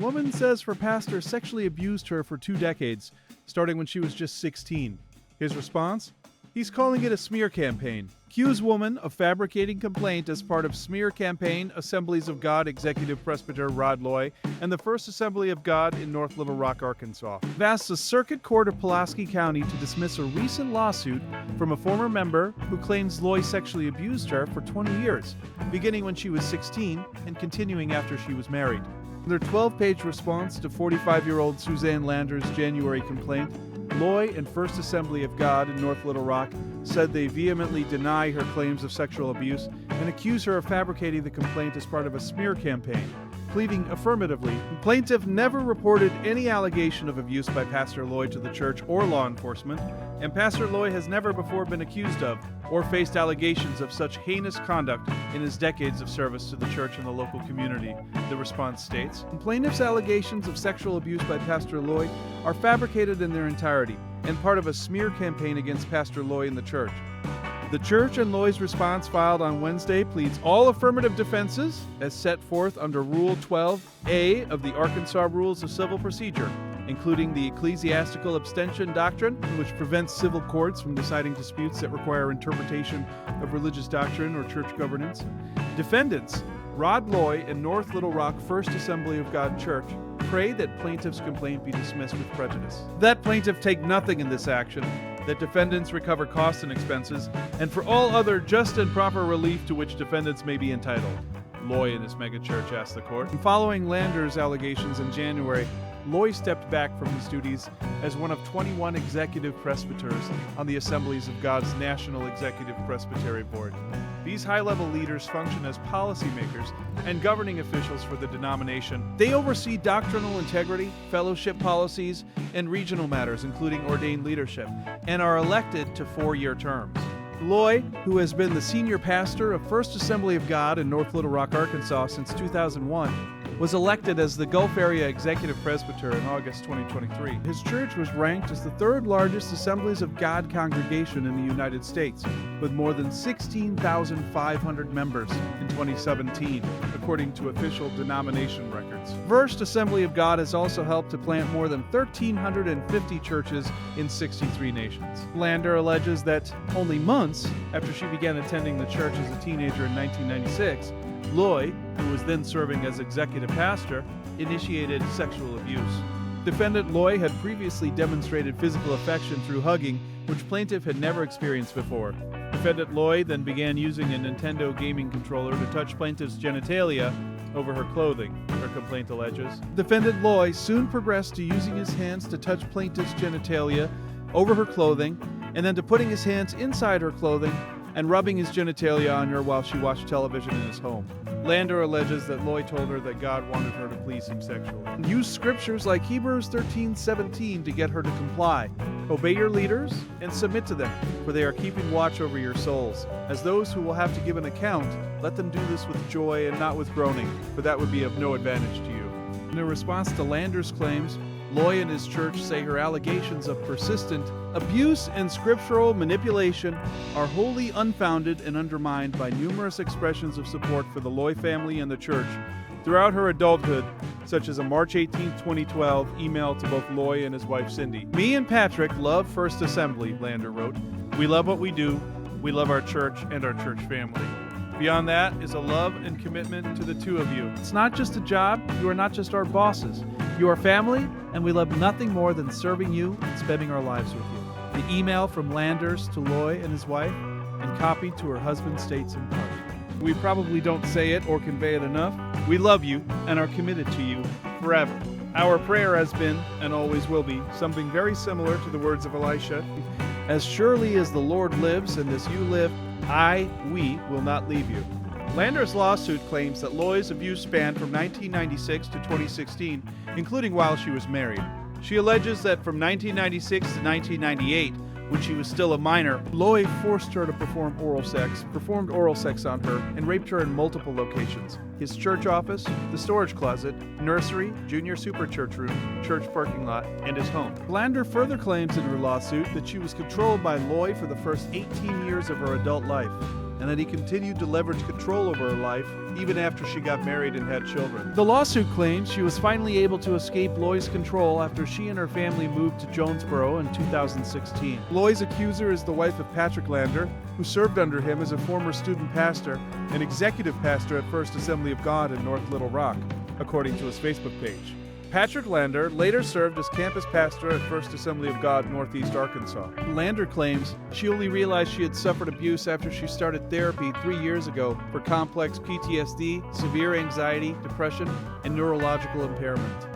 Woman says her pastor sexually abused her for 2 decades, starting when she was just 16. His response? He's calling it a smear campaign. Accuse woman of fabricating complaint as part of smear campaign Assemblies of God Executive Presbyter Rod Loy and the First Assembly of God in North Little Rock, Arkansas. Asks the Circuit Court of Pulaski County to dismiss a recent lawsuit from a former member who claims Loy sexually abused her for 20 years, beginning when she was 16 and continuing after she was married. In their 12-page response to 45-year-old Suzanne Lander's January complaint, Loy and First Assembly of God in North Little Rock said they vehemently deny her claims of sexual abuse and accuse her of fabricating the complaint as part of a smear campaign, pleading affirmatively. The plaintiff never reported any allegation of abuse by Pastor Loy to the church or law enforcement, and Pastor Loy has never before been accused of or faced allegations of such heinous conduct in his decades of service to the church and the local community, the response states. The plaintiff's allegations of sexual abuse by Pastor Loy are fabricated in their entirety and part of a smear campaign against Pastor Loy and the church. The church and Loy's response filed on Wednesday pleads all affirmative defenses as set forth under Rule 12A of the Arkansas Rules of Civil Procedure, including the ecclesiastical abstention doctrine, which prevents civil courts from deciding disputes that require interpretation of religious doctrine or church governance. Defendants, Rod Loy and North Little Rock First Assembly of God Church, pray that plaintiff's complaint be dismissed with prejudice. That plaintiff take nothing in this action, that defendants recover costs and expenses, and for all other just and proper relief to which defendants may be entitled. Loy and his megachurch asked the court. Following Lander's allegations in January, Loy stepped back from his duties as one of 21 executive presbyters on the Assemblies of God's National Executive Presbytery Board. These high-level leaders function as policymakers and governing officials for the denomination. They oversee doctrinal integrity, fellowship policies, and regional matters, including ordained leadership, and are elected to 4-year terms. Loy, who has been the senior pastor of First Assembly of God in North Little Rock, Arkansas since 2001, was elected as the Gulf Area Executive Presbyter in August 2023. His church was ranked as the 3rd largest Assemblies of God congregation in the United States, with more than 16,500 members in 2017, according to official denomination records. First Assembly of God has also helped to plant more than 1,350 churches in 63 nations. Lander alleges that only months after she began attending the church as a teenager in 1996, Loy, who was then serving as executive pastor, initiated sexual abuse. Defendant Loy had previously demonstrated physical affection through hugging, which plaintiff had never experienced before. Defendant Loy then began using a Nintendo gaming controller to touch plaintiff's genitalia over her clothing, her complaint alleges. Defendant Loy soon progressed to using his hands to touch plaintiff's genitalia over her clothing, and then to putting his hands inside her clothing and rubbing his genitalia on her while she watched television in his home. Lander alleges that Loy told her that God wanted her to please him sexually. Use scriptures like Hebrews 13:17 to get her to comply. Obey your leaders and submit to them, for they are keeping watch over your souls. As those who will have to give an account, let them do this with joy and not with groaning, for that would be of no advantage to you. In a response to Lander's claims, Loy and his church say her allegations of persistent abuse and scriptural manipulation are wholly unfounded and undermined by numerous expressions of support for the Loy family and the church throughout her adulthood, such as a March 18, 2012 email to both Loy and his wife Cindy. Me and Patrick love First Assembly, Lander wrote. We love what we do. We love our church and our church family. Beyond that is a love and commitment to the two of you. It's not just a job. You are not just our bosses. You are family, and we love nothing more than serving you and spending our lives with you. The email from Landers to Loy and his wife, and copied to her husband, states in part. We probably don't say it or convey it enough. We love you and are committed to you forever. Our prayer has been, and always will be, something very similar to the words of Elisha. As surely as the Lord lives and as you live, we will not leave you. Lander's lawsuit claims that Loy's abuse spanned from 1996 to 2016, including while she was married. She alleges that from 1996 to 1998, when she was still a minor, Loy forced her to performed oral sex on her, and raped her in multiple locations: his church office, the storage closet, nursery, junior super church room, church parking lot, and his home. Lander further claims in her lawsuit that she was controlled by Loy for the first 18 years of her adult life. and that he continued to leverage control over her life even after she got married and had children. The lawsuit claims she was finally able to escape Loy's control after she and her family moved to Jonesboro in 2016. Loy's accuser is the wife of Patrick Lander, who served under him as a former student pastor and executive pastor at First Assembly of God in North Little Rock, according to his Facebook page. Patrick Lander later served as campus pastor at First Assembly of God, Northeast Arkansas. Lander claims she only realized she had suffered abuse after she started therapy 3 years ago for complex PTSD, severe anxiety, depression, and neurological impairment.